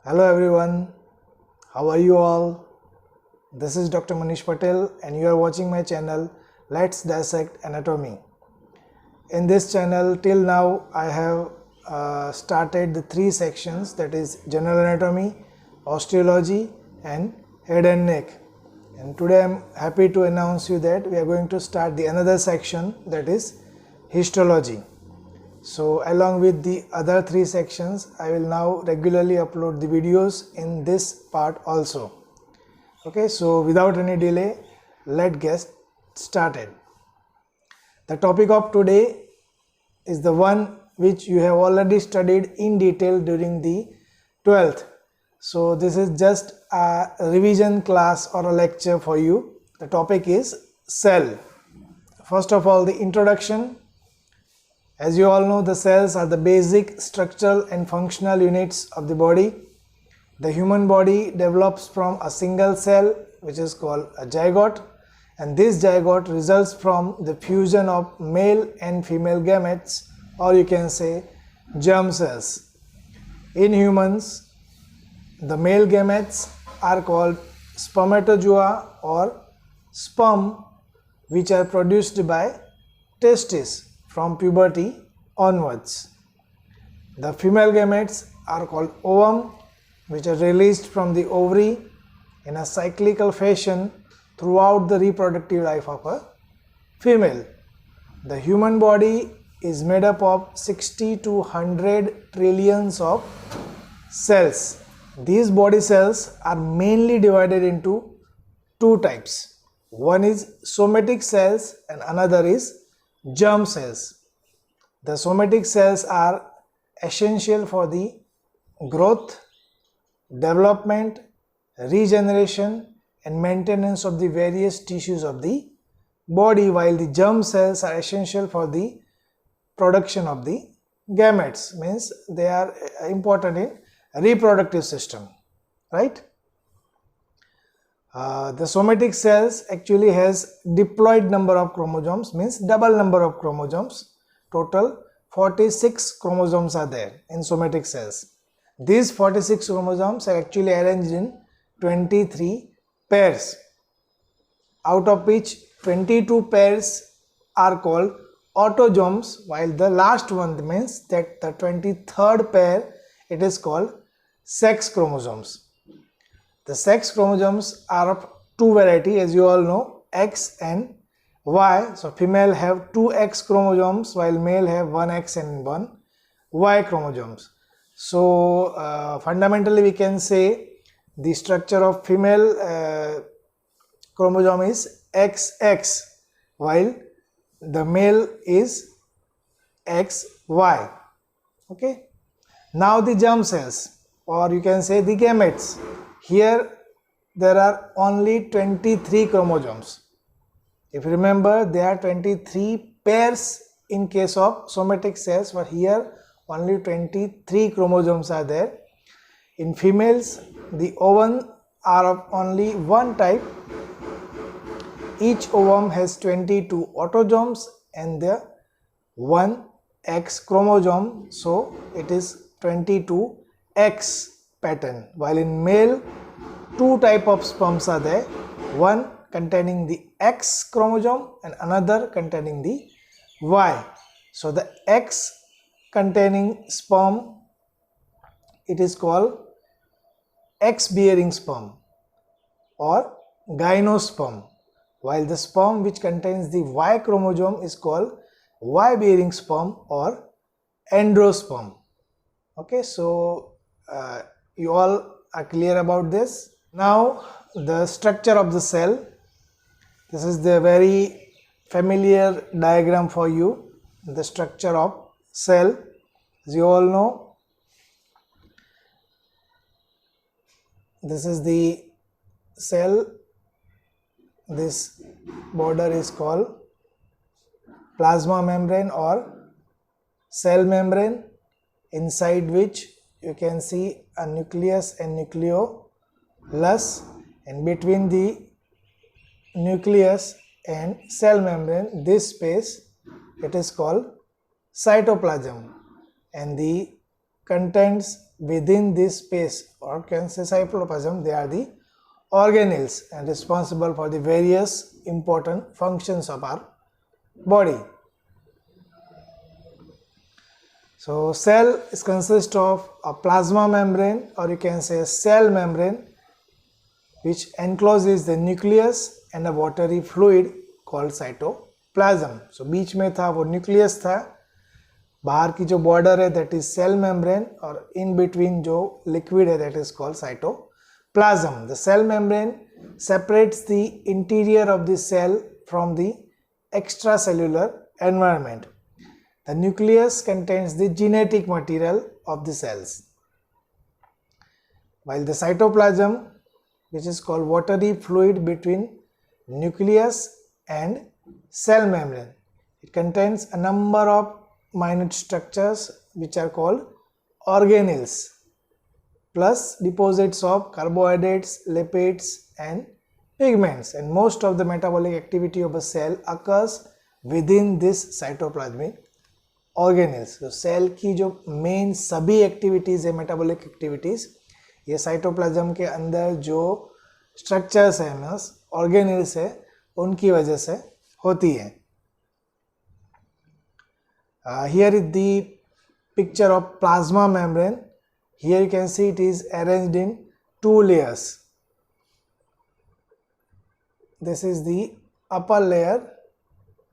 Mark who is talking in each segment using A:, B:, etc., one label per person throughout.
A: Hello everyone, how are you all? This is Dr. Manish Patel and you are watching my channel Let's Dissect Anatomy. In this channel till now I have started the three sections, that is general anatomy, osteology and head and neck. And today I am happy to announce you that we are going to start the another section, that is histology. So along with the other three sections, I will now regularly upload the videos in this part also. Okay, so without any delay, let's get started. The topic of today is the one which you have already studied in detail during the 12th. So this is just a revision class or a lecture for you. The topic is cell. First of all, the introduction. As you all know, the cells are the basic structural and functional units of the body. The human body develops from a single cell, which is called a zygote, and this zygote results from the fusion of male and female gametes, or you can say germ cells. In humans, the male gametes are called spermatozoa or sperm, which are produced by testes from puberty onwards. The female gametes are called ovum, which are released from the ovary in a cyclical fashion throughout the reproductive life of a female. The human body is made up of 60 to 100 trillions of cells. These body cells are mainly divided into two types. One is somatic cells and another is germ cells. The somatic cells are essential for the growth, development, regeneration and maintenance of the various tissues of the body, while the germ cells are essential for the production of the gametes, means they are important in reproductive system, right? The somatic cells actually has diploid number of chromosomes, means double number of chromosomes. Total 46 chromosomes are there in somatic cells. These 46 chromosomes are actually arranged in 23 pairs, out of which 22 pairs are called autosomes, while the last one means that the 23rd pair, it is called sex chromosomes. The sex chromosomes are of two varieties, as you all know, X and Y. So female have two X chromosomes while male have one X and one Y chromosomes. So fundamentally we can say the structure of female chromosome is XX while the male is XY. Okay. Now the germ cells, or you can say the gametes. Here there are only 23 chromosomes. If you remember, there are 23 pairs in case of somatic cells, but here only 23 chromosomes are there. In females, the ovum are of only one type. Each ovum has 22 autosomes and the one X chromosome, so it is 22X pattern, while in male two type of sperms are there, one containing the X chromosome and another containing the Y. So the X containing sperm, it is called X bearing sperm or gynosperm, while the sperm which contains the Y chromosome is called Y bearing sperm or androsperm. Okay, so you all are clear about this. Now the structure of the cell. This is the very familiar diagram for you, the structure of cell. As you all know, this is the cell. This border is called plasma membrane or cell membrane, inside which you can see a nucleus and nucleolus, and between the nucleus and cell membrane, this space, it is called cytoplasm, and the contents within this space, or can say cytoplasm, they are the organelles and responsible for the various important functions of our body. So cell is consist of a plasma membrane, or you can say a cell membrane, which encloses the nucleus and a watery fluid called cytoplasm. So बीच में था वो nucleus था, बाहर की जो border है that is cell membrane, और in between जो liquid है that is called cytoplasm. The cell membrane separates the interior of the cell from the extracellular environment. The nucleus contains the genetic material of the cells, while the cytoplasm, which is called watery fluid between nucleus and cell membrane, it contains a number of minute structures which are called organelles, plus deposits of carbohydrates, lipids and pigments, and most of the metabolic activity of a cell occurs within this cytoplasmic organelles. So cell की जो main सभी activities है, metabolic activities, ये cytoplasm के अंदर जो structures है, means organelles है, उनकी वजह से होती है. Here is the picture of plasma membrane. Here you can see it is arranged in two layers. This is the upper layer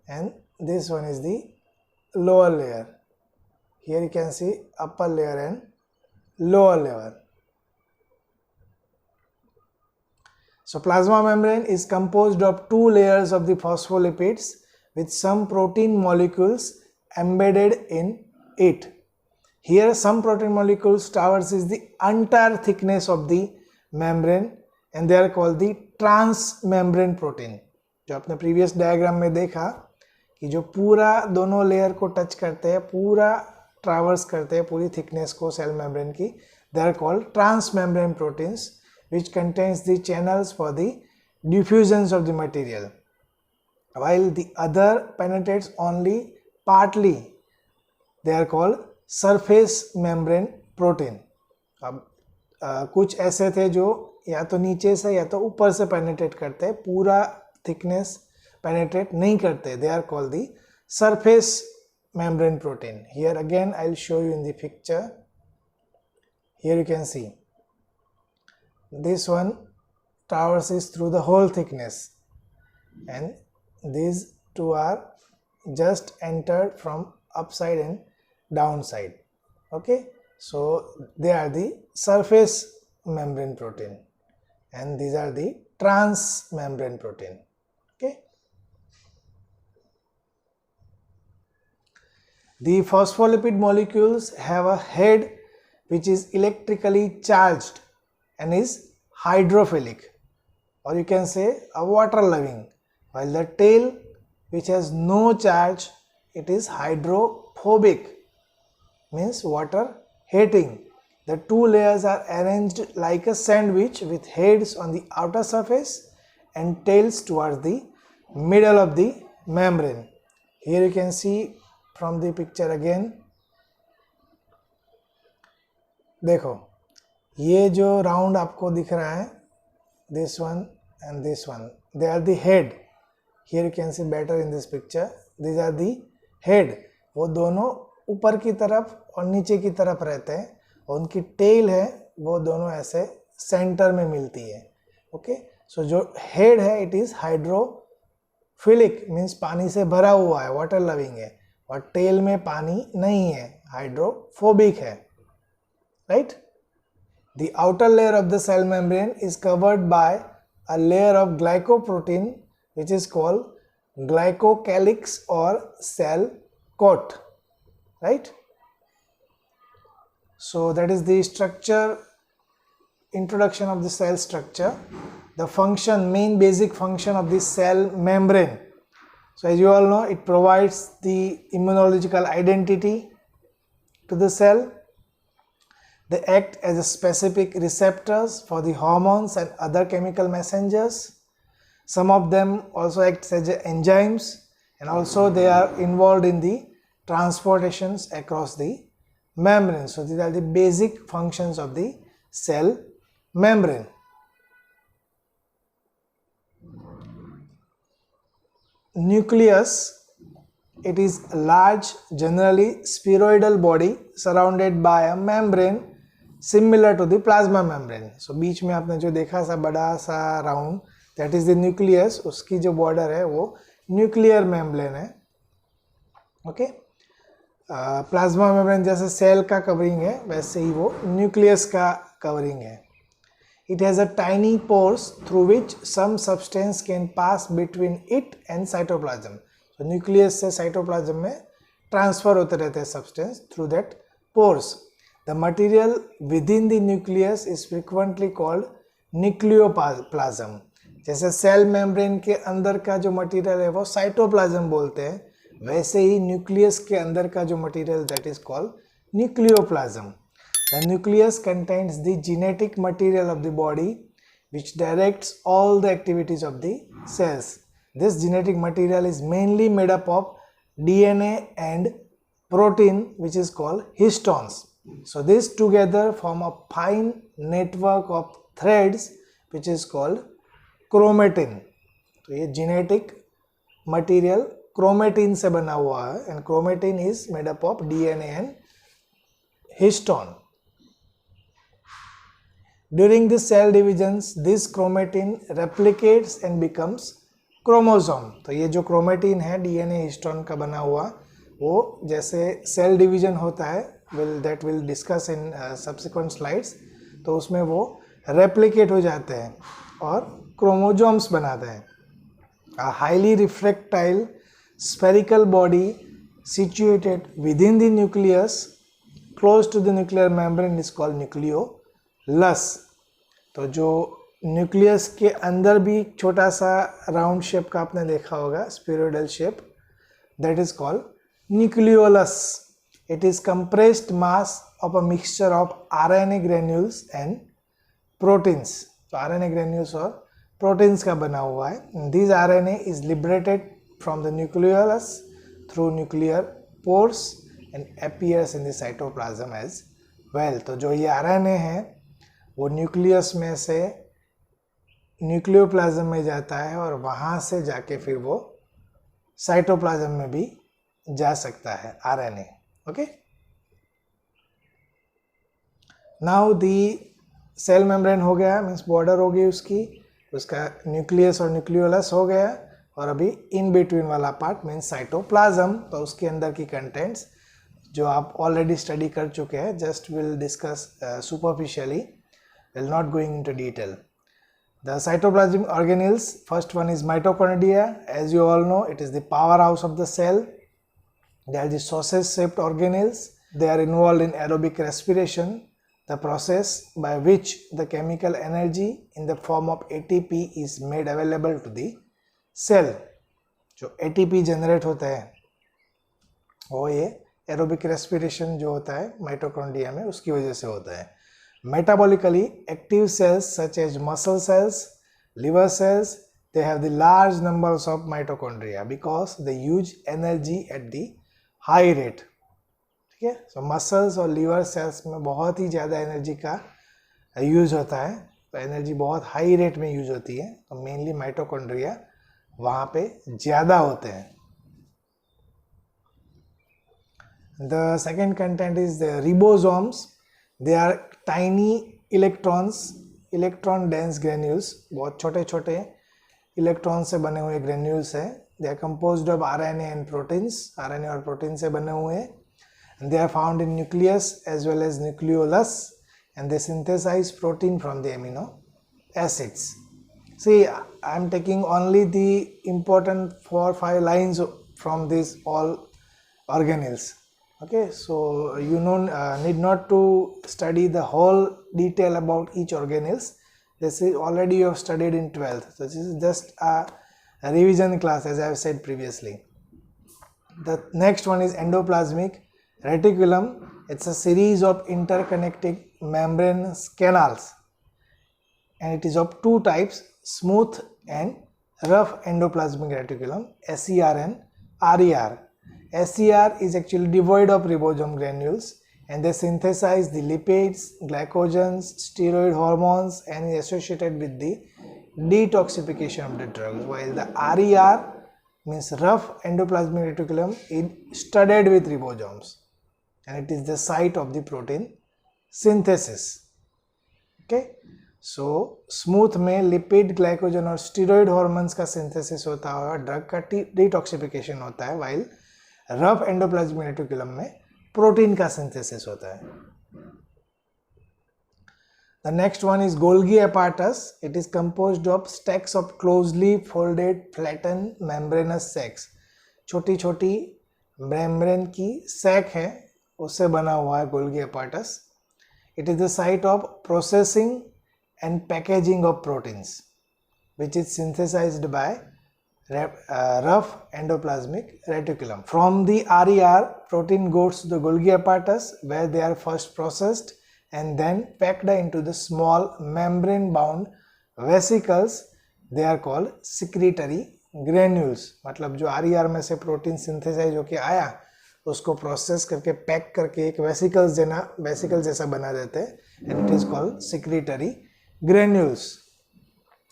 A: and this one is the lower layer. Here you can see upper layer and lower layer. So plasma membrane is composed of two layers of the phospholipids with some protein molecules embedded in it. Here some protein molecules traverses the entire thickness of the membrane and they are called the transmembrane protein. जो आपने previous diagram में देखा कि जो पूरा दोनों layer को touch करते हैं, पूरा ट्रैवर्स करते हैं पूरी थिकनेस को सेल मेम्ब्रेन की, they are called transmembrane proteins, which contains the channels for the diffusions of the material, while the other penetrates only partly. They are called surface membrane protein. अब कुछ ऐसे थे जो या तो नीचे से या तो ऊपर से पेनिट्रेट करते हैं, पूरा थिकनेस penetrate नहीं करते. They are called the surface membrane protein. Here again I will show you in the picture. Here you can see this one traverses through the whole thickness and these two are just entered from upside and downside. Okay, so they are the surface membrane protein and these are the transmembrane protein. Okay, the phospholipid molecules have a head which is electrically charged and is hydrophilic, or you can say a water loving, while the tail, which has no charge, it is hydrophobic, means water hating. The two layers are arranged like a sandwich with heads on the outer surface and tails towards the middle of the membrane. Here you can see from the picture again. देखो ये जो round आपको दिख रहा है, this one and this one, they are the head. Here you can see better in this picture. These are the head. वो दोनों ऊपर की तरफ और नीचे की तरफ रहते हैं और उनकी टेल है वो दोनों ऐसे सेंटर में मिलती है. ओके, सो जो हेड है इट इज हाइड्रोफिलिक, मीन्स पानी से भरा हुआ है, वाटर लविंग है, और टेल में पानी नहीं है, हाइड्रोफोबिक है. Right. The outer layer of the cell membrane is covered by a layer of glycoprotein which is called glycocalyx or cell coat. Right. So that is the structure, introduction of the cell structure. The function, main basic function of the cell membrane. So as you all know, it provides the immunological identity to the cell. They act as a specific receptors for the hormones and other chemical messengers. Some of them also act as enzymes, and also they are involved in the transportations across the membrane. So these are the basic functions of the cell membrane. Nucleus, it is a large, generally spheroidal body surrounded by a membrane similar to the plasma membrane. So बीच में आपने जो देखा सा बड़ा सा round, that is the nucleus, उसकी जो border है वो न्यूक्लियर मेम्ब्रेन है. ओके, प्लाज्मा मेम्ब्रेन जैसे सेल का कवरिंग है वैसे ही वो न्यूक्लियस का कवरिंग है. It has a tiny pores through which some substance can pass between it and cytoplasm. So nucleus से cytoplasm में transfer होते रहते हैं substance through that pores. The material within the nucleus is frequently called nucleoplasm. जैसे cell membrane के अंदर का जो मटेरियल है वो साइटोप्लाज्म बोलते हैं, वैसे ही न्यूक्लियस के अंदर का जो material that is called nucleoplasm. The nucleus contains the genetic material of the body which directs all the activities of the cells. This genetic material is mainly made up of DNA and protein which is called histones. So these together form a fine network of threads which is called chromatin. तो ये genetic material chromatin से बना हुआ है and chromatin is made up of DNA and histone. During the cell divisions, this chromatin replicates and becomes chromosome. तो ये जो chromatin है DNA histone का बना हुआ, वो जैसे cell division होता है, that will discuss in subsequent slides, तो उसमें वो replicate हो जाते हैं और chromosomes बनाते हैं. A highly refractile spherical body situated within the nucleus close to the nuclear membrane is called nucleolus. तो जो न्यूक्लियस के अंदर भी छोटा सा राउंड शेप का आपने देखा होगा, spheroidal shape, that is called nucleolus. It is compressed mass of a mixture of RNA granules and proteins. तो आरएनए ग्रेन्यूल्स और प्रोटीन्स का बना हुआ है. This RNA is liberated from the nucleolus through nuclear pores and appears in the cytoplasm as well. तो जो ये RNA है वो न्यूक्लियस में से न्यूक्लियोप्लाज्म में जाता है और वहाँ से जाके फिर वो साइटोप्लाज्म में भी जा सकता है RNA. Okay, now the cell membrane हो गया, मीन्स बॉर्डर हो गई उसकी, उसका न्यूक्लियस और न्यूक्लियोलस हो गया, और अभी इन बिटवीन वाला पार्ट मीन्स साइटोप्लाज्म. तो उसके अंदर की कंटेंट्स जो आप ऑलरेडी स्टडी कर चुके हैं, just will discuss superficially, will not going into detail. The cytoplasmic organelles, first one is mitochondria. As you all know, it is the powerhouse of the cell. They are the sausage shaped organelles. They are involved in aerobic respiration, the process by which the chemical energy in the form of ATP is made available to the cell. जो ATP generate होता है वो ये aerobic respiration जो होता है mitochondria में, उसकी वजह से होता है. Metabolically active cells such as muscle cells, liver cells, they have the large numbers of mitochondria because they use energy at the high rate. ठीक है, so muscles और liver cells में बहुत ही ज़्यादा एनर्जी का यूज होता है, तो एनर्जी बहुत हाई रेट में यूज होती है, तो मेनली माइटोकॉन्ड्रिया वहाँ पे ज़्यादा होते हैं. The second content is the ribosomes. They are tiny electrons, electron dense granules, बहुत छोटे छोटे इलेक्ट्रॉन से बने हुए granules हैं. They are composed of RNA and proteins, RNA और प्रोटीन से बने हुए हैं. And they are found in nucleus as well as nucleolus, and they synthesize protein from the amino acids. See, I am taking only the important 4 or 5 lines from these all organelles. Okay, so you need not to study the whole detail about each organelles. This is already you have studied in 12th. So this is just a revision class, as I have said previously. The next one is endoplasmic reticulum. It's a series of interconnecting membranous canals, and it is of two types: smooth and rough endoplasmic reticulum, SER and RER. SER is actually devoid of ribosome granules and they synthesize the lipids, glycogens, steroid hormones, and is associated with the detoxification of the drugs, while the RER means rough endoplasmic reticulum is studded with ribosomes, and it is the site of the protein synthesis. Okay, so smooth में lipid, glycogen और steroid hormones का synthesis होता है और drug का detoxification होता है, while rough endoplasmic reticulum में प्रोटीन का सिंथेसिस होता है. The next one is Golgi apparatus. It is composed of stacks of closely folded flattened membranous sacs. छोटी छोटी मेम्ब्रेन की सैक है, उससे बना हुआ है Golgi apparatus. It is the site of processing and packaging of proteins, which is synthesized by rough endoplasmic reticulum. From the RER, protein goes to the Golgi apparatus, where they are first processed and then packed into the small membrane-bound vesicles. They are called secretory granules. मतलब जो RER में से protein synthesise होके आया, उसको process करके pack करके एक वेसिकल जैसा बना देते हैं, and it is called secretory granules.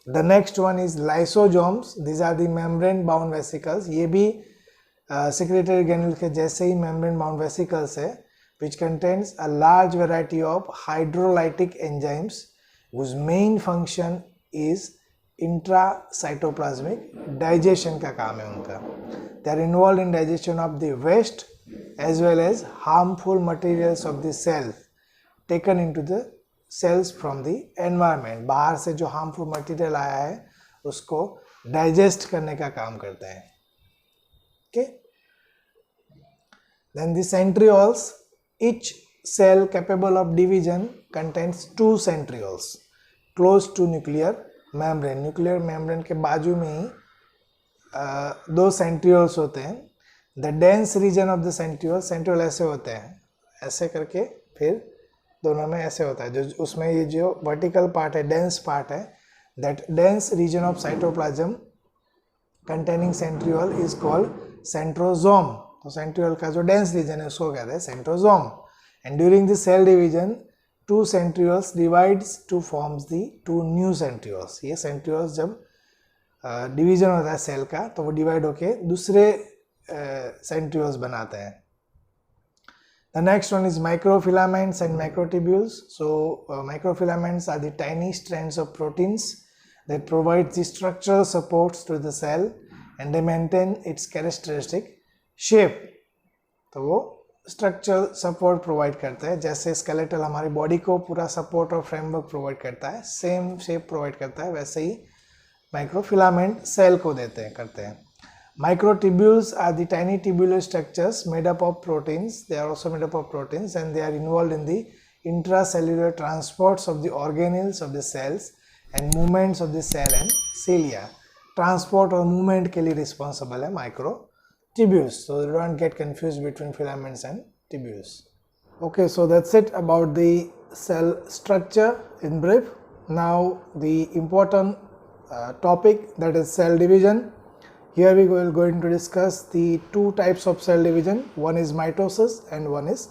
A: The next one is lysosomes. These are the membrane bound vesicles. ये भी secretory granules के जैसे ही membrane bound vesicles है, which contains a large variety of hydrolytic enzymes whose main function is intracytoplasmic digestion का काम है उनका. They are involved in digestion of the waste as well as harmful materials of the cell taken into the cells from the environment. बाहर से जो harmful material आया है उसको digest करने का काम करते हैं. Okay. Then the centrioles. Each cell capable of division contains two centrioles close to nuclear membrane. Nuclear membrane के बाजू में ही दो centrioles होते हैं. The dense region of the centriole ऐसे होते हैं, ऐसे करके फिर दोनों में ऐसे होता है. जो उसमें ये जो vertical part है, dense part है, that dense region of cytoplasm containing centriole is called centrosome. तो centriole का जो dense region है उसको कहते हैं centrosome. And during the cell division, two centrioles divides to forms the two new centrioles. ये centrioles जब division होता है cell का, तो वो divide होके दूसरे centrioles बनाते हैं. The next one is microfilaments and macrotubules. So microfilaments are the tiny strands of proteins that provide the structural supports to the cell and they maintain its characteristic shape. तो वो structural support provide करते हैं, जैसे skeletal हमारी body को पूरा support और framework provide करता है, same shape provide करता है, वैसे ही microfilament cell को देते हैं, करते हैं. Microtubules are the tiny tubular structures made up of proteins. They are also made up of proteins and they are involved in the intracellular transports of the organelles of the cells and movements of the cell and cilia. Transport और movement के लिए responsible है microtubules. So you don't get confused between filaments and tubules. Okay, so that's it about the cell structure in brief. Now the important topic, that is cell division. Here we will going to discuss the two types of cell division. One is mitosis and one is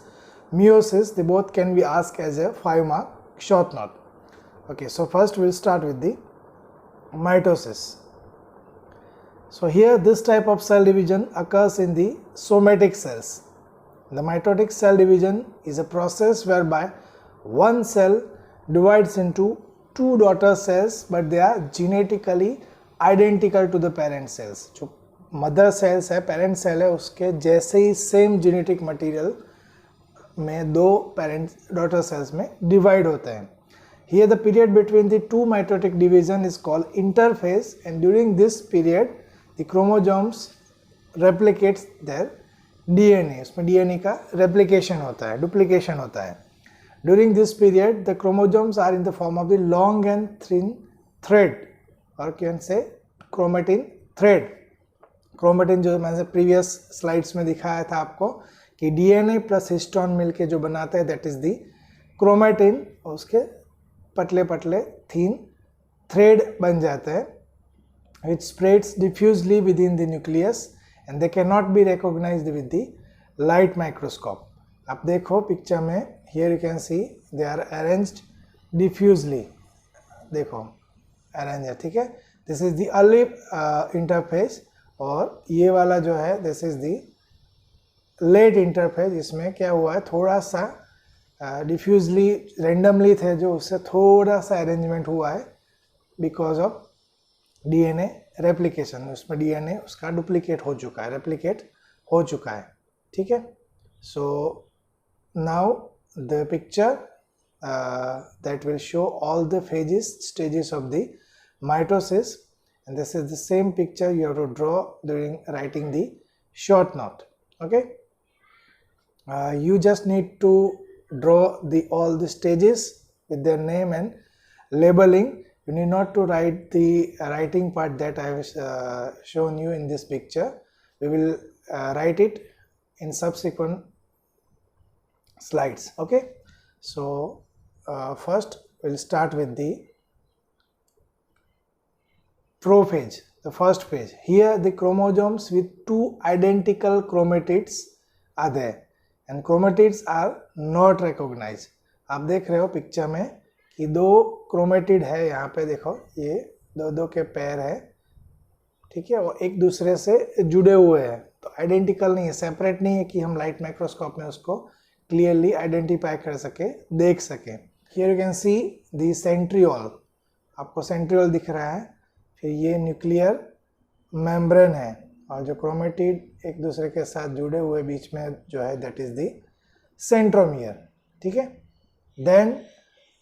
A: meiosis. They both can be asked as a 5-mark short note. Okay, so first we will start with the mitosis. So here this type of cell division occurs in the somatic cells. The mitotic cell division is a process whereby one cell divides into two daughter cells, but they are genetically identical to the parent cells. जो mother cells है, parent cell है, उसके जैसे ही same genetic material में दो parent daughter cells में divide होते हैं. Here the period between the two mitotic division is called interphase, and during this period the chromosomes replicates their DNA. उसमें DNA का replication होता है, duplication होता है. During this period the chromosomes are in the form of the long and thin thread, or can say chromatin thread. Chromatin जो मैंने previous slides में दिखाया था आपको कि DNA plus histone मिलके जो बनाता है, that is the chromatin, उसके पतले पतले thin thread बन जाते हैं, which spreads diffusely within the nucleus and they cannot be recognized with the light microscope. आप देखो पिक्चर में, here you can see they are arranged diffusely, देखो अरेंज है, ठीक है। This is the early interphase, और ये वाला जो है this is the late interphase. इसमें क्या हुआ है, थोड़ा सा डिफ्यूजली रेंडमली थे जो, उससे थोड़ा सा अरेंजमेंट हुआ है बिकॉज ऑफ डीएनए रेप्लिकेशन। उसमें डीएनए उसका डुप्लीकेट हो चुका है, रेप्लिकेट हो चुका है, ठीक है। So now the picture that will show all the phases, stages of the mitosis, and this is the same picture you have to draw during writing the short note. Okay, you just need to draw all the stages with their name and labeling. You need not to write the writing part that I have shown you in this picture. We will write it in subsequent slides. Okay, so first we'll start with the prophase, the first phase. Here the chromosomes with two identical chromatids are there, and chromatids are not recognized. आप देख रहे हो picture में कि दो chromatid है, यहाँ पे देखो ये दो के पैर है, ठीक है, और एक दूसरे से जुड़े हुए हैं, तो आइडेंटिकल नहीं है, सेपरेट नहीं है कि हम लाइट माइक्रोस्कोप में उसको क्लियरली आइडेंटिफाई कर सके, देख सके। Here you can C the centriole, आपको सेंट्रियोल दिख रहा है, फिर ये न्यूक्लियर मेम्ब्रेन है, और जो क्रोमेटिड एक दूसरे के साथ जुड़े हुए बीच में जो है दैट इज दी सेंट्रोमियर, ठीक है। Then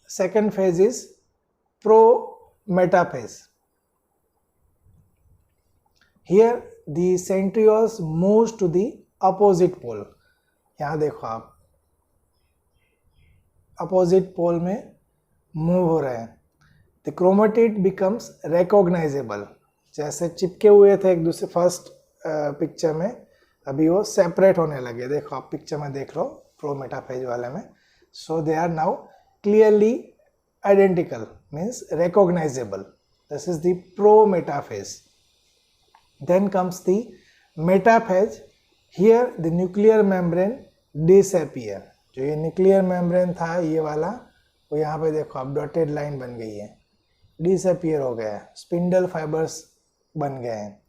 A: second phase is prometaphase. Here the centrioles moves to the opposite pole. यहाँ देखो आप, अपोजिट पोल में मूव हो रहे हैं। द क्रोमेटिड बिकम्स रिकॉग्नाइजेबल, जैसे चिपके हुए थे एक दूसरे फर्स्ट पिक्चर में, अभी वो सेपरेट होने लगे। देखो आप पिक्चर में देख लो प्रोमेटाफेज वाले में, so they are now clearly identical, means recognisable. This is the prometaphase. Then comes the metaphase. Here the nuclear membrane disappear. जो ये न्यूक्लियर मेम्ब्रेन था ये वाला, वो यहाँ पे देखो आप डॉटेड लाइन बन गई है, डिसअपीयर हो गया है, स्पिंडल फाइबर्स बन गए हैं।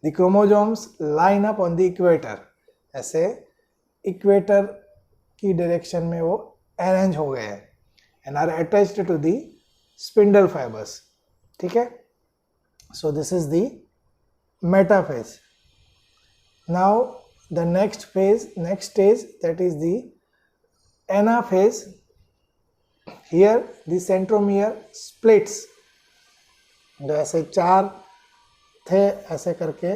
A: The chromosomes line up on the equator, ऐसे इक्वेटर की डायरेक्शन में वो अरेंज हो गए हैं, and are attached to the spindle fibres, ठीक है। So this is the metaphase. Now the next stage that is the anaphase. Here the centromere splits, जो ऐसे चार थे ऐसे करके,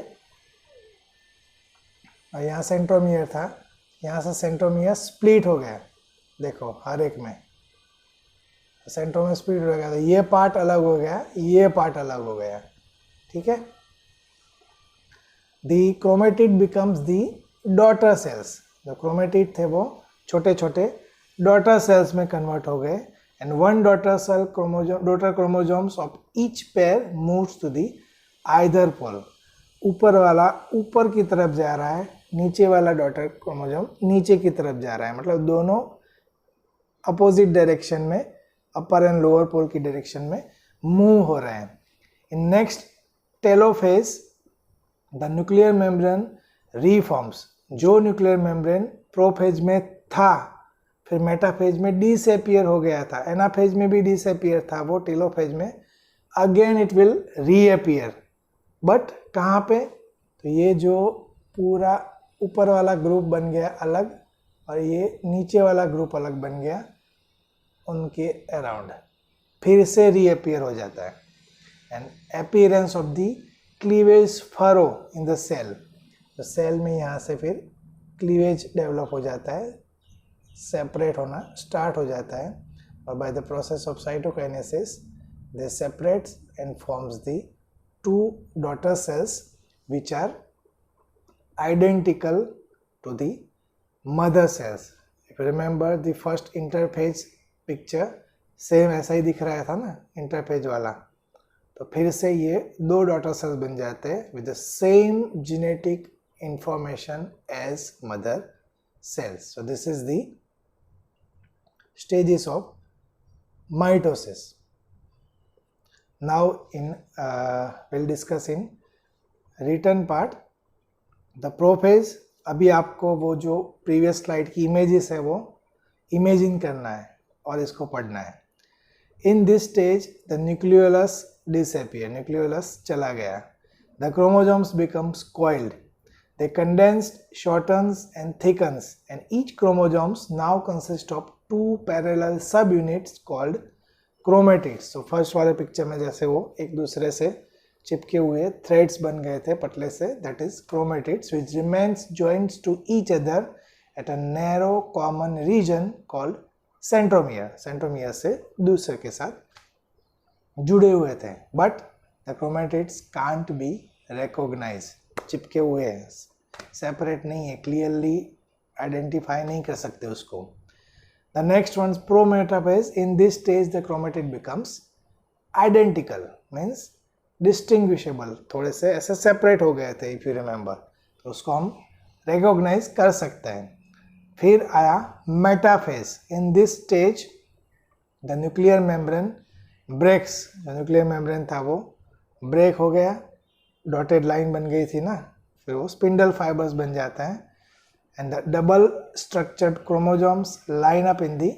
A: और यहाँ सेंट्रोमियर था, यहाँ से सेंट्रोमियर स्प्लिट हो गया, देखो हर एक में सेंट्रोमियर स्प्लिट हो गया, तो ये पार्ट अलग हो गया, ये पार्ट अलग हो गया, ठीक है। The chromatid becomes the daughter cells. जो क्रोमेटिड थे वो छोटे छोटे डॉटर सेल्स में कन्वर्ट हो गए, and one daughter chromosomes of each pair moves to the either pole. ऊपर वाला ऊपर की तरफ जा रहा है, नीचे वाला डॉटर क्रोमोसोम नीचे की तरफ जा रहा है, मतलब दोनों अपोजिट डायरेक्शन में, अपर एंड लोअर पोल की डायरेक्शन में मूव हो रहे हैं। In next telophase the nuclear membrane reforms. जो न्यूक्लियर मेम्ब्रेन प्रोफेज में था, फिर मेटाफेज में डिसअपीयर हो गया था, एनाफेज में भी डिसअपीयर था, वो टेलोफेज में again it will reappear, but कहाँ पे, तो ये जो पूरा ऊपर वाला ग्रुप बन गया अलग, और ये नीचे वाला ग्रुप अलग बन गया, उनके अराउंड फिर से रीअपीयर हो जाता है। And appearance of the cleavage furrow in the cell, तो सेल में यहाँ से फिर क्लीवेज डेवलप हो जाता है, सेपरेट होना स्टार्ट हो जाता है, और by the process of cytokinesis they separates and forms the two daughter cells which are identical to the mother cells. If you remember the first interphase picture, same ऐसा ही दिख रहा था ना इंटरफेज वाला, तो फिर से ये दो डॉटर सेल्स बन जाते हैं with the same genetic information as mother cells. So this is the stages of mitosis. Now we'll discuss in written part the prophase. अभी आपको वो जो previous slide की images है वो imagine करना है और इसको पढ़ना है. In this stage the nucleolus disappear. Nucleolus चला गया. The chromosomes becomes coiled. They condensed, shortens and thickens, and each chromosomes now consist of two parallel subunits called chromatids. So first वाले पिक्चर में जैसे वो एक दूसरे से चिपके हुए threads बन गए थे पतले से, that is chromatids, which remains joined to each other at a narrow common region called centromere. Centromere से दूसरे के साथ जुड़े हुए थे. But the chromatids can't be recognized. चिपके हुए हैं, सेपरेट नहीं है, क्लियरली आइडेंटिफाई नहीं कर सकते उसको. The next one prometaphase. In this stage the chromatid becomes identical, means distinguishable. थोड़े से ऐसे सेपरेट हो गए थे इफ यू रिमेंबर, तो उसको हम रिकॉग्नाइज कर सकते हैं. फिर आया metaphase. In this stage the nuclear membrane breaks. जो न्यूक्लियर मेम्ब्रेन था वो ब्रेक हो गया, डॉटेड लाइन बन गई थी ना, फिर वो स्पिंडल फाइबर्स बन जाता है. And the double structured chromosomes line up in the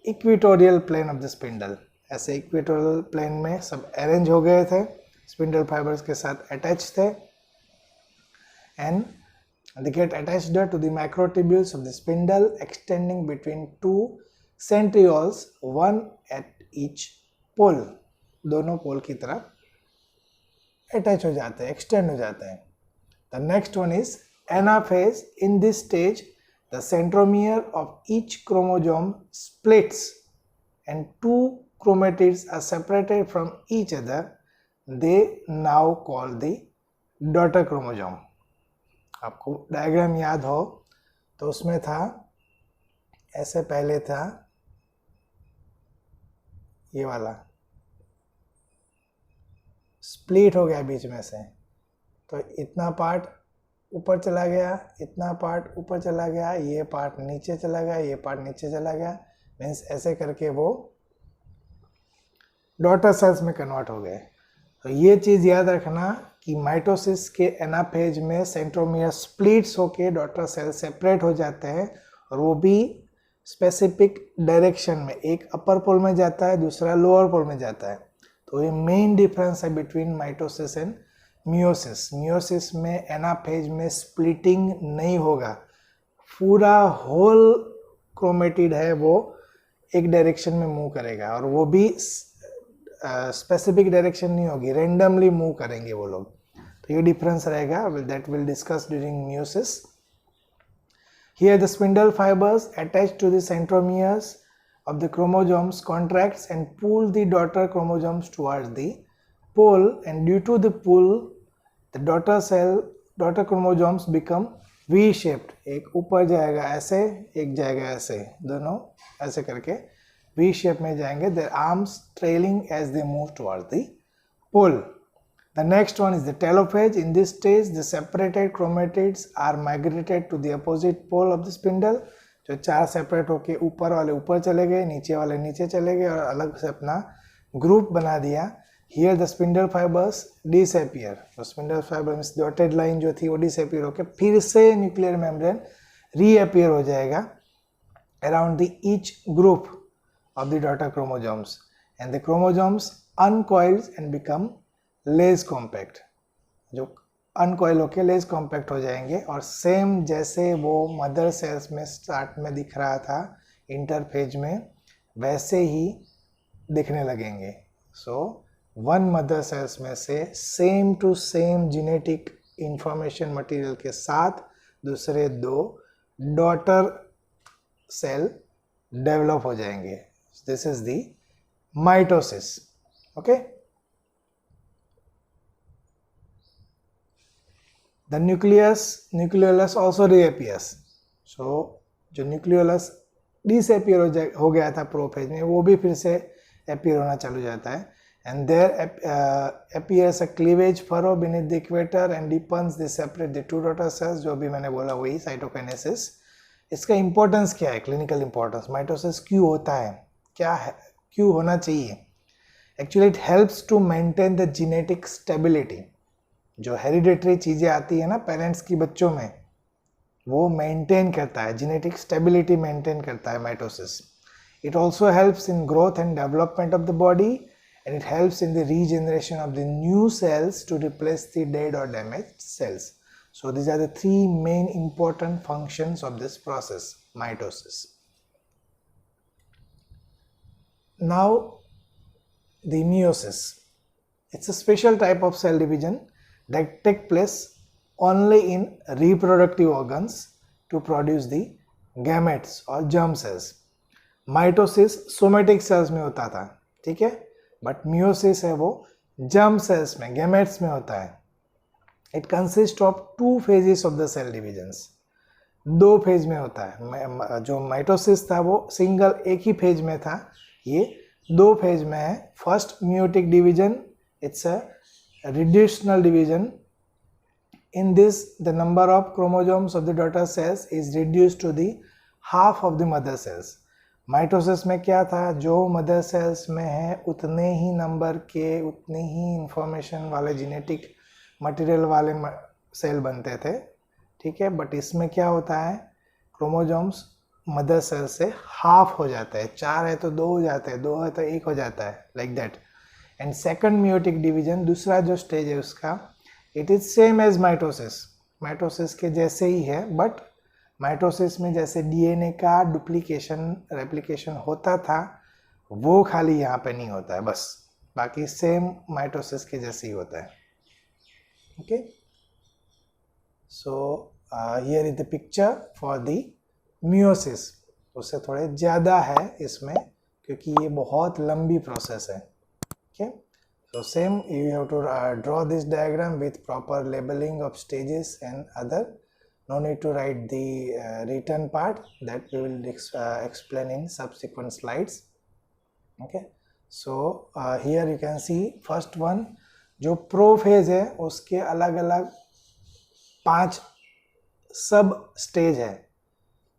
A: equatorial plane of the spindle. ऐसे इक्वेटोरियल प्लेन में सब अरेंज हो गए थे, स्पिंडल फाइबर्स के साथ अटैच थे. And they get attached to the microtubules of the spindle extending between two centrioles, one at each pole. दोनों पोल की तरफ अटैच हो जाते हैं, एक्सटेंड हो जाते हैं. The next one is anaphase. In this stage the centromere of each chromosome splits and two chromatids are separated from each other. They now call the daughter chromosome. आपको डायग्राम याद हो तो उसमें था ऐसे, पहले था ये वाला, स्प्लिट हो गया बीच में से, तो इतना पार्ट ऊपर चला गया, इतना पार्ट ऊपर चला गया, ये पार्ट नीचे चला गया, ये पार्ट नीचे चला गया, मीन्स ऐसे करके वो डॉटर सेल्स में कन्वर्ट हो गए. तो ये चीज़ याद रखना कि माइटोसिस के एनाफेज में सेंट्रोमियर स्प्लिट्स होके डॉटर सेल सेपरेट हो जाते हैं, और वो भी स्पेसिफिक डायरेक्शन में, एक अपर पोल में जाता है, दूसरा लोअर पोल में जाता है. तो ये मेन डिफरेंस है between mitosis and meiosis. Meiosis में एनाफेज में स्प्लिटिंग नहीं होगा, पूरा होल क्रोमेटिड है वो एक डायरेक्शन में मूव करेगा, और वो भी स्पेसिफिक डायरेक्शन नहीं होगी, रेंडमली मूव करेंगे वो लोग. तो ये डिफरेंस रहेगा, that will discuss during meiosis. Here the spindle fibres attached to the centromeres of the chromosomes contracts and pull the daughter chromosomes towards the pole, and due to the pull the daughter chromosomes become V shaped. एक ऊपर जाएगा ऐसे, एक जाएगा ऐसे, दोनों ऐसे करके V shape में जाएंगे. Their arms trailing as they move towards the pole. The next one is the telophase. In this stage the separated chromatids are migrated to the opposite pole of the spindle. जो चार separate होके ऊपर वाले ऊपर चले गए, नीचे वाले नीचे चले गए, और अलग से अपना ग्रुप बना दिया. Here the spindle fibres disappear. तो स्पिंडल फाइबर्स डॉटेड लाइन जो थी वो डिसअपियर होके फिर से न्यूक्लियर मेम्ब्रेन रीअपियर हो जाएगा around the each group of the daughter chromosomes, and the chromosomes uncoiled and become less compact. जो अनकॉइल होके लेस कॉम्पैक्ट हो जाएंगे, और सेम जैसे वो मदर सेल्स में स्टार्ट में दिख रहा था इंटरफेज में, वैसे ही दिखने लगेंगे. सो वन मदर सेल्स में से same to same genetic information material के साथ दूसरे दो डॉटर सेल डेवलप हो जाएंगे. This is the mitosis. Okay. The nucleolus also reappears. So जो nucleolus disappear हो गया था प्रोफेज में, वो भी फिर से appear होना चालू जाता है. And there appears a cleavage furrow beneath the equator and deepens they separate the two daughter cells. जो भी मैंने बोला वही cytokinesis. इसका इंपॉर्टेंस क्या है, क्लिनिकल इंपॉर्टेंस, माइटोसिस क्यों होता है, क्या है, क्यों होना चाहिए? Actually it helps to maintain the genetic stability. जो हेरिडेटरी चीज़ें आती है ना पेरेंट्स की बच्चों में, वो मेंटेन करता है, जेनेटिक स्टेबिलिटी मेंटेन करता है mitosis. It also helps in growth and development of the body, and it helps in the regeneration of the new cells to replace the dead or damaged cells. So these are the three main important functions of this process, mitosis. Now the meiosis. It's a special type of cell division that take place only in reproductive organs to produce the gametes or germ cells. Mitosis somatic cells में होता था, ठीक है, but meiosis है वो germ cells में, gametes में होता है। It consist of 2 phases of the cell divisions, 2 phase में होता है। जो माइटोसिस था वो सिंगल एक ही फेज में था, ये 2 फेज में है। First meiotic division, it's a reductional division. In this the number of chromosomes of the daughter cells is reduced to the half of the mother cells. Mitosis में क्या था, जो मदर सेल्स में है उतने ही नंबर के, उतनी ही इंफॉर्मेशन वाले जेनेटिक मटेरियल वाले सेल बनते थे, ठीक है। बट इसमें क्या होता है, क्रोमोसोम्स मदर सेल से हाफ हो जाता है, 4 है तो 2 हो जाते हैं, 2 है तो 1 हो जाता है, like that. And second meiotic division, दूसरा जो स्टेज है उसका, it is same as mitosis, mitosis के जैसे ही है, बट माइटोसिस में जैसे डीएनए का डुप्लीकेशन रेप्लिकेशन होता था, वो खाली यहाँ पे नहीं होता है, बस बाकी सेम माइटोसिस के जैसे ही होता है। Okay, so here is the picture for the meiosis. उससे थोड़े ज़्यादा है इसमें, क्योंकि ये बहुत लंबी प्रोसेस है। Okay, so same you have to draw this diagram with proper labeling of stages and other. No need to write the written part, that we will explain in subsequent slides. Okay, so here you can see first one, जो prophase है उसके अलग अलग 5 सब stage है,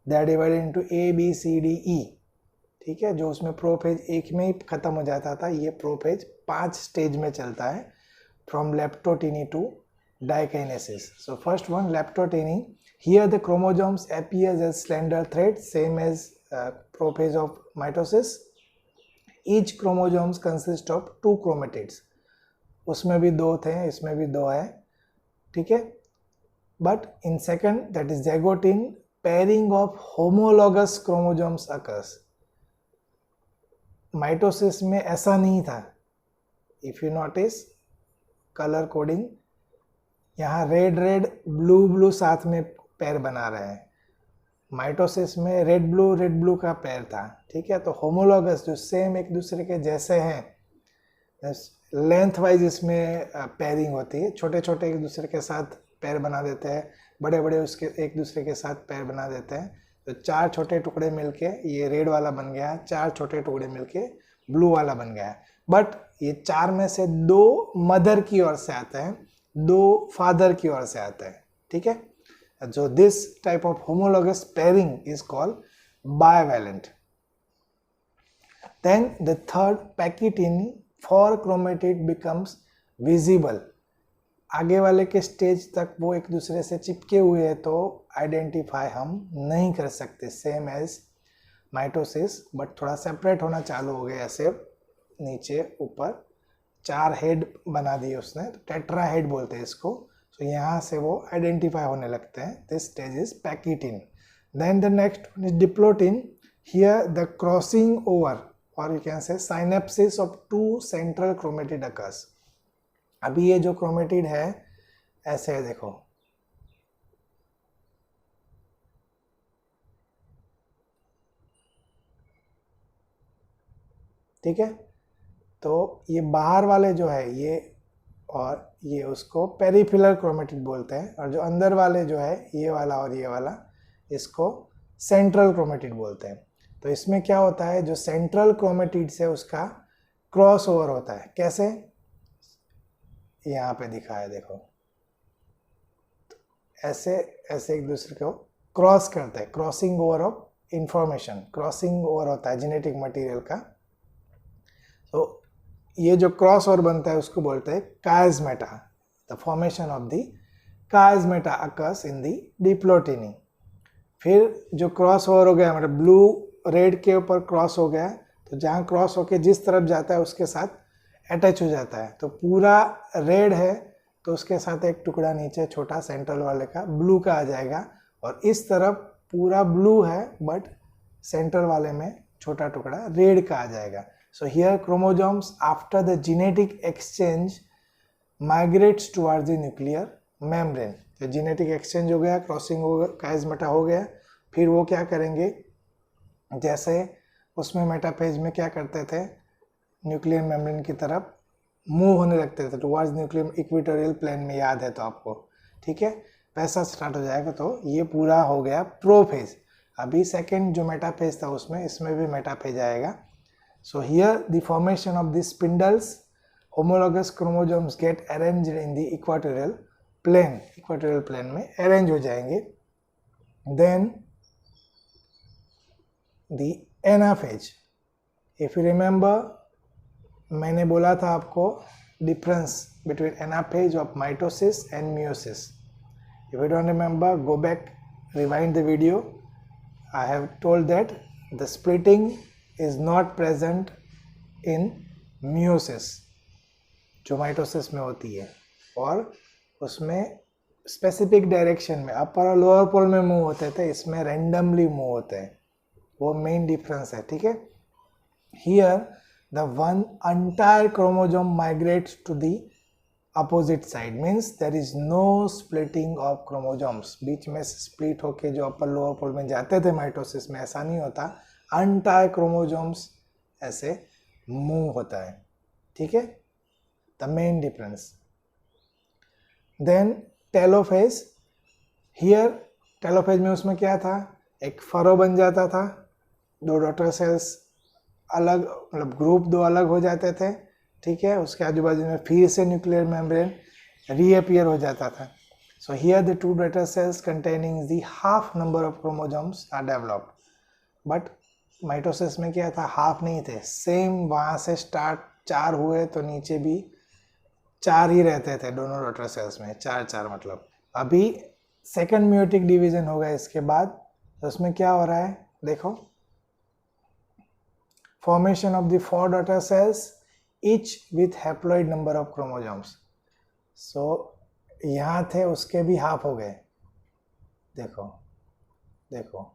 A: they are divided into A B C D E, ठीक है। जो उसमें प्रोफेज एक में ही खत्म हो जाता था, ये प्रोफेज 5 स्टेज में चलता है, from leptotene to diakinesis. So first one, leptotene, here the chromosomes appears as slender threads, same as prophase of mitosis. Each chromosomes consist of 2 chromatids. उसमें भी 2 थे, इसमें भी 2 है, ठीक है। But in second, that is zygote, pairing of homologous chromosomes occurs. Mitosis में ऐसा नहीं था। If you notice colour coding, यहाँ रेड रेड ब्लू ब्लू साथ में पैर बना रहे हैं, माइटोसिस में रेड ब्लू का पैर था, ठीक है। तो होमोलॉगस, जो सेम एक दूसरे के जैसे हैं, लेंथ वाइज इसमें पैरिंग होती है, छोटे छोटे एक दूसरे के साथ पैर बना देते हैं, बड़े बड़े उसके एक दूसरे के साथ पैर बना देते हैं। तो 4 छोटे टुकड़े मिलके ये रेड वाला बन गया, 4 छोटे टुकड़े मिलके ब्लू वाला बन गया। बट ये 4 में से 2 मदर की ओर से आते हैं, 2 फादर की ओर से आते हैं, ठीक है। जो this type of homologous pairing is called bivalent. Then the third, pachytene, 4 chromatid becomes visible. आगे वाले के स्टेज तक वो एक दूसरे से चिपके हुए हैं, तो आइडेंटिफाई हम नहीं कर सकते, सेम एज माइटोसिस, बट थोड़ा सेपरेट होना चालू हो गया, ऐसे नीचे ऊपर 4 हेड बना दिए उसने, तो टेट्रा हेड बोलते हैं इसको। तो यहाँ से वो आइडेंटिफाई होने लगते हैं। This stage is pachytene. Then the next is diplotene, here the crossing over और you can say synapsis of 2 central chromatid occurs. अभी ये जो क्रोमेटिड है ऐसे है, देखो, ठीक है। तो ये बाहर वाले जो है ये, और ये उसको पेरिफिलर क्रोमेटिड बोलते हैं, और जो अंदर वाले जो है ये वाला और ये वाला, इसको सेंट्रल क्रोमेटिड बोलते हैं। तो इसमें क्या होता है, जो सेंट्रल क्रोमेटिड से उसका क्रॉस ओवर होता है। कैसे, यहाँ पे दिखा है, देखो, ऐसे ऐसे एक दूसरे को क्रॉस करते हैं, crossing over of information, crossing over होता है जेनेटिक मटेरियल का। तो ये जो क्रॉस ओवर बनता है उसको बोलते हैं chiasmata. The formation of the chiasmata occurs in the diplotene. फिर जो क्रॉस ओवर हो गया, मतलब ब्लू रेड के ऊपर क्रॉस हो गया, तो जहाँ क्रॉस होके जिस तरफ जाता है उसके साथ अटैच हो जाता है। तो पूरा रेड है तो उसके साथ एक टुकड़ा नीचे छोटा सेंट्रल वाले का ब्लू का आ जाएगा, और इस तरफ पूरा ब्लू है बट सेंट्रल वाले में छोटा टुकड़ा रेड का आ जाएगा। So here chromosomes after the genetic exchange migrates towards the nuclear membrane. तो जेनेटिक एक्सचेंज हो गया, क्रॉसिंग हो गया, कायस्मेटा हो गया, फिर वो क्या करेंगे, जैसे उसमें मेटाफेज में क्या करते थे, न्यूक्लियर मेम्ब्रेन की तरफ मूव होने लगते थे टुवर्ड्स न्यूक्लियर इक्वेटोरियल प्लेन में, याद है तो आपको, ठीक है, वैसा स्टार्ट हो जाएगा। तो ये पूरा हो गया प्रोफेज। अभी सेकंड जो मेटाफेज था उसमें, इसमें भी मेटाफेज आएगा। So here the formation of the spindles, homologous chromosomes get arranged in the equatorial plane, equatorial plane में अरेंज हो जाएंगे। Then the anaphase, if you remember मैंने बोला था आपको difference between anaphase of mitosis and meiosis. If you don't remember, go back, rewind the video. I have told that the splitting is not present in meiosis जो mitosis में होती है, और उसमें स्पेसिफिक डायरेक्शन में अपर और लोअर पोल में move होते थे, इसमें रैंडमली मूव होते हैं, वो मेन डिफरेंस है, ठीक है। Here the one entire chromosome migrates to the opposite side, means there is no splitting of chromosomes। बीच में स्प्लिट होके जो अपर लोअर पोल में जाते थे माइटोसिस में, ऐसा नहीं होता, entire chromosomes ऐसे मूव होता है, ठीक है, the main difference। then telophase, here telophase में उसमें क्या था, एक फरो बन जाता था, दो डॉटर सेल्स अलग, मतलब ग्रुप दो अलग हो जाते थे, ठीक है, उसके आजू बाजू में फिर से न्यूक्लियर मेम्ब्रेन रीअपियर हो जाता था। So here the two daughter cells containing the half number of chromosomes are developed. But mitosis में क्या था, हाफ नहीं थे, सेम वहाँ से स्टार्ट 4 हुए तो नीचे भी 4 ही रहते थे दोनों डॉटर सेल्स में, 4 मतलब। अभी सेकंड म्यूटिक डिवीजन होगा इसके बाद, तो उसमें क्या हो रहा है देखो, formation of the 4 daughter cells each with haploid number of chromosomes। so यहाँ थे उसके भी हाफ हो गए, देखो देखो,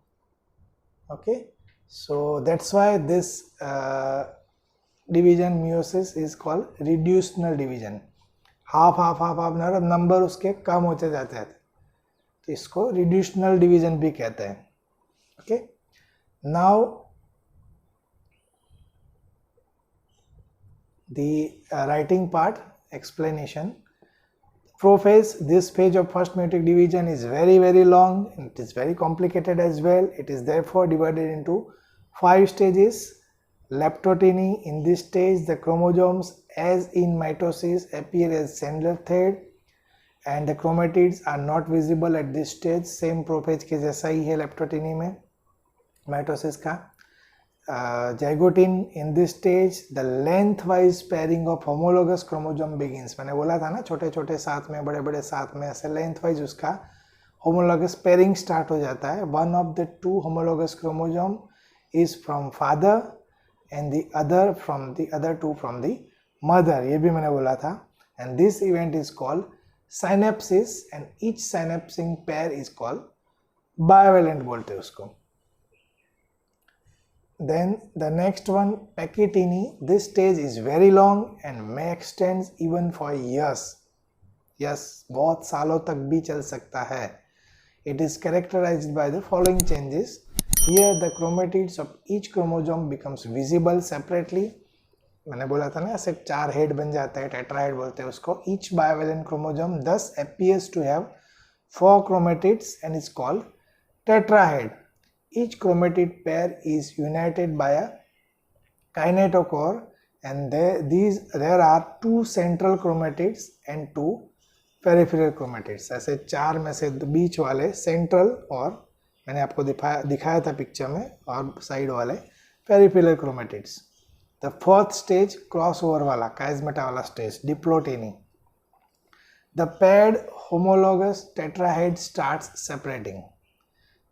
A: okay। so that's why this division meiosis is called reductional division। Half number उसके कम होते जाते हैं, तो इसको reductional division भी कहते हैं, okay। now the writing part, explanation. Prophase, this phase of first meiotic division is very long, and it is very complicated as well. It is therefore divided into 5 stages. Leptoteny, in this stage the chromosomes as in mitosis appear as singular thread and the chromatids are not visible at this stage। same prophase के जैसा ही है leptoteny में mitosis का। zygote, in this stage the lengthwise pairing of homologous chromosome begins। मैंने बोला था ना, छोटे छोटे साथ में, बड़े बड़े साथ में, ऐसे lengthwise उसका homologous pairing start हो जाता है। one of the 2 homologous chromosome is from father and the other from the other 2 from the mother, ये भी मैंने बोला था। and this event is called synapsis and each synapsing pair is called bivalent बोलते हैं उसको। Then the next one, Pachyteny, this stage is very long and may extend even for years। yes, बहुत सालों तक भी चल सकता है। It is characterized by the following changes। Here the chromatids of each chromosome becomes visible separately। मैंने बोला था ना, ऐसे 4 हेड बन जाता है, टेट्राहेड बोलते हैं उसको। Each bivalent chromosome thus appears to have 4 chromatids and is called tetrahed। Each chromatid pair is united by a kinetochore and there are 2 central chromatids and 2 peripheral chromatids। ऐसे 4 में से बीच वाले सेंट्रल और मैंने आपको दिखाया था पिक्चर में और साइड वाले peripheral chromatids. The fourth stage cross over वाला काइजमेटा वाला stage डिप्लोटेनी। The paired homologous tetrahede starts separating.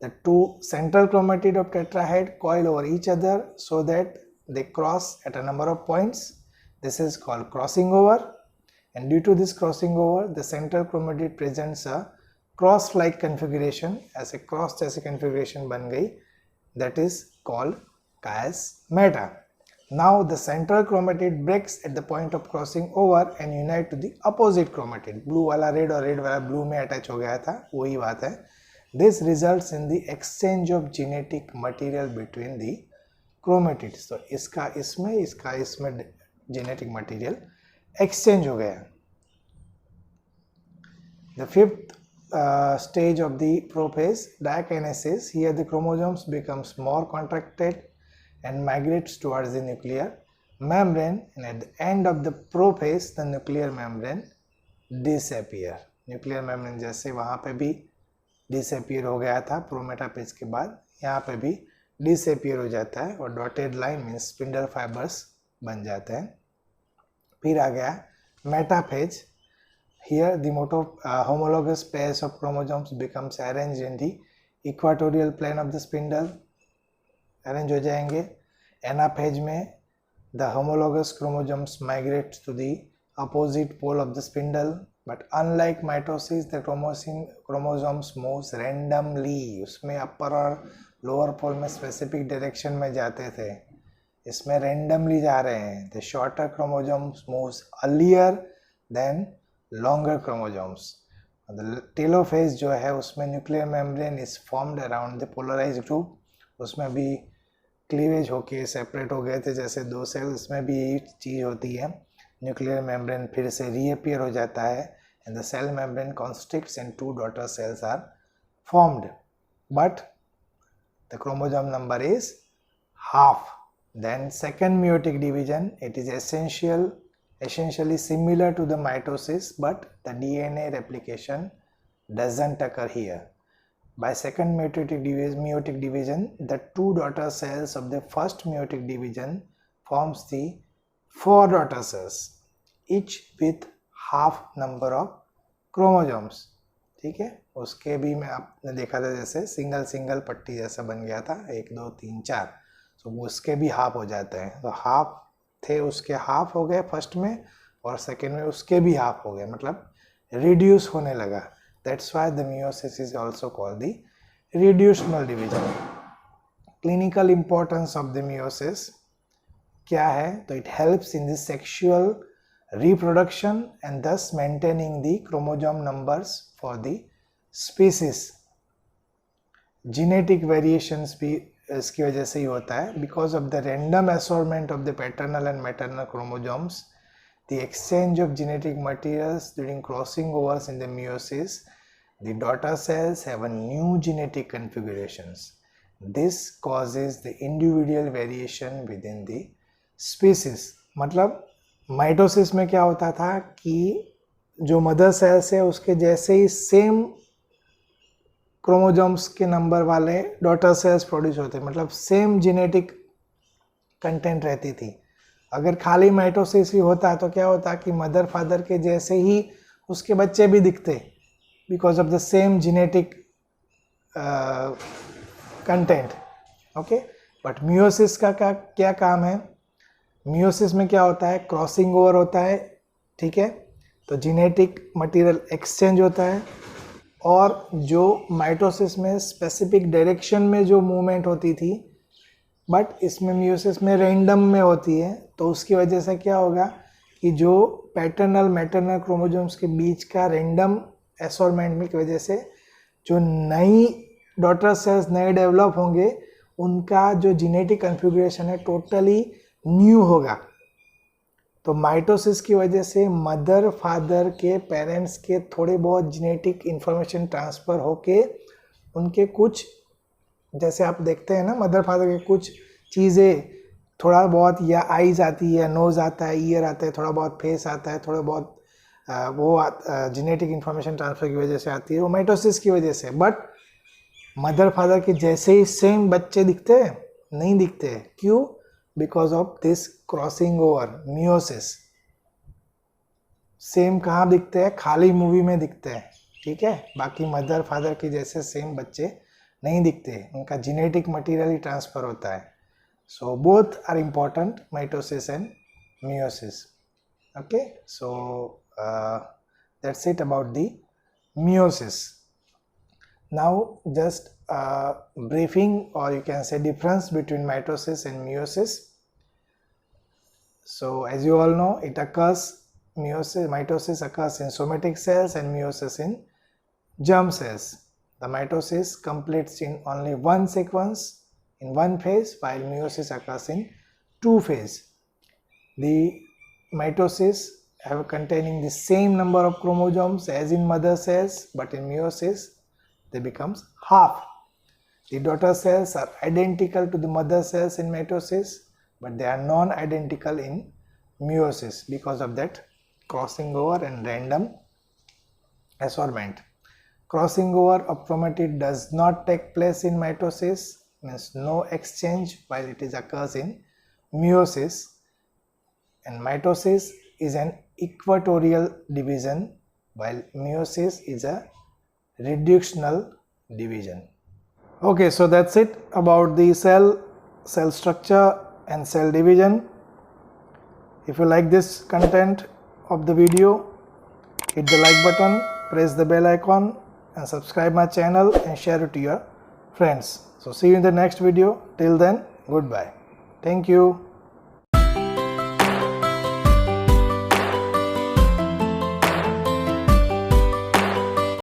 A: The two central chromatid of tetrahede coil over each other so that they cross at a number of points. This is called crossing over, and due to this crossing over, the central chromatid presents a cross-like configuration. ऐसे cross जैसी configuration बन गई, that is called chiasmata. Now the central chromatid breaks at the point of crossing over and unite to the opposite chromatid. Blue वाला red और red वाला blue में attach हो गया था, वही बात है. This results in the exchange of genetic material between the chromatids. तो इसका इसमें genetic material exchange हो गया. The fifth stage of the prophase, diakinesis. Here the chromosomes becomes more contracted and migrates towards the nuclear membrane, and at the end of the prophase the nuclear membrane disappear. nuclear membrane जैसे वहाँ पे भी disappear हो गया था प्रोमेटापेज के बाद, यहाँ पे भी disappear हो जाता है और dotted line means spindle fibers बन जाते हैं. फिर आ गया metaphase. Here the homologous pairs of chromosomes becomes arranged in the equatorial plane of the spindle. Arrange हो जाएंगे. एनाफेज में the homologous chromosomes migrate to the opposite pole of the spindle, but unlike mitosis the chromosomes moves randomly. उसमें upper और lower pole में specific direction में जाते थे, इसमें रैंडमली जा रहे हैं. The shorter chromosomes moves earlier than longer chromosomes. The telophase जो है उसमें nuclear membrane is formed around the polarised group. उसमें भी क्लीवेज होके सेपरेट हो गए थे जैसे दो सेल, इसमें भी यही चीज़ होती है. न्यूक्लियर मेम्ब्रेन फिर से रीअपियर हो जाता है and the cell membrane constricts and two daughter cells are formed, but the chromosome number is half. Then second meiotic division, it is essentially similar to the mitosis, but the DNA replication doesn't occur here. By second meiotic division, the two daughter cells of the first meiotic division forms the four daughter cells, each with half number of chromosomes. ठीक है, उसके भी मैं आपने देखा था जैसे single पट्टी जैसा बन गया था, 1 2 3 4. तो उसके भी हाफ हो जाते हैं. तो हाफ थे, उसके हाफ हो गए फर्स्ट में, और सेकेंड में उसके भी हाफ हो गए, मतलब रिड्यूस होने लगा. That's why the meiosis is also called the reducible division. Clinical importance of the meiosis क्या है? तो it helps in the sexual reproduction and thus maintaining the chromosome numbers for the species. Genetic variations भी इसकी वजह से ही होता है. Because of the random assortment of the paternal and maternal chromosomes, the exchange of genetic materials during crossing overs in the meiosis, the daughter cells have a new genetic configurations. This causes the individual variation within the species. मतलब mitosis में क्या होता था कि जो mother cells है उसके जैसे ही सेम क्रोमोसोम्स के नंबर वाले डॉटर सेल्स प्रोड्यूस होते, मतलब सेम जेनेटिक कंटेंट रहती थी. अगर खाली माइटोसिस ही होता तो क्या होता कि मदर फादर के जैसे ही उसके बच्चे भी दिखते, because of the same genetic content. Okay, but meiosis का क्या काम है? मियोसिस में क्या होता है? क्रॉसिंग ओवर होता है. ठीक है, तो जेनेटिक मटेरियल एक्सचेंज होता है, और जो माइटोसिस में स्पेसिफिक डायरेक्शन में जो मूवमेंट होती थी, बट इसमें मियोसिस में रैंडम में होती है. तो उसकी वजह से क्या होगा कि जो पैटर्नल मैटरनल क्रोमोसोम्स के बीच का रैंडम असॉर्टमेंट की वजह से जो नई डॉटर सेल्स नए डेवलप होंगे, उनका जो जेनेटिक कॉन्फ़िगरेशन है टोटली न्यू होगा. तो माइटोसिस की वजह से मदर फादर के पेरेंट्स के थोड़े बहुत जेनेटिक इन्फॉर्मेशन ट्रांसफ़र होके उनके कुछ, जैसे आप देखते हैं ना मदर फादर के कुछ चीज़ें थोड़ा बहुत, या आईज आती है, नोज़ आता है, ईयर आता है, थोड़ा बहुत फेस आता है, थोड़ा बहुत वो जेनेटिक इन्फॉर्मेशन ट्रांसफ़र की वजह से आती है, वो माइटोसिस की वजह से. बट मदर फादर के जैसे ही सेम बच्चे दिखते हैं? नहीं दिखते हैं। क्यों? Because of this crossing over, meiosis. Same कहाँ दिखते हैं? खाली मूवी में दिखते हैं, ठीक है। बाकी मदर फादर के जैसे सेम बच्चे नहीं दिखते, उनका जेनेटिक मटेरियल ही ट्रांसफर होता है। So both are important, mitosis and meiosis. Okay, so that's it about the meiosis. Now just briefing, or you can say difference between mitosis and meiosis. So as you all know, it occurs, mitosis occurs in somatic cells and meiosis in germ cells. The mitosis completes in only one sequence, in one phase, while meiosis occurs in two phases. The mitosis have containing the same number of chromosomes as in mother cells, but in meiosis they becomes half. The daughter cells are identical to the mother cells in mitosis, but they are non-identical in meiosis because of that crossing over and random assortment. Crossing over of chromatid does not take place in mitosis, means no exchange, while it is occurs in meiosis. And mitosis is an equatorial division, while meiosis is a reductional division. Okay, so that's it about the cell structure and cell division. If you like this content of the video, hit the like button, press the bell icon, and subscribe my channel and share it to your friends. So see you in the next video. Till then, goodbye. Thank you.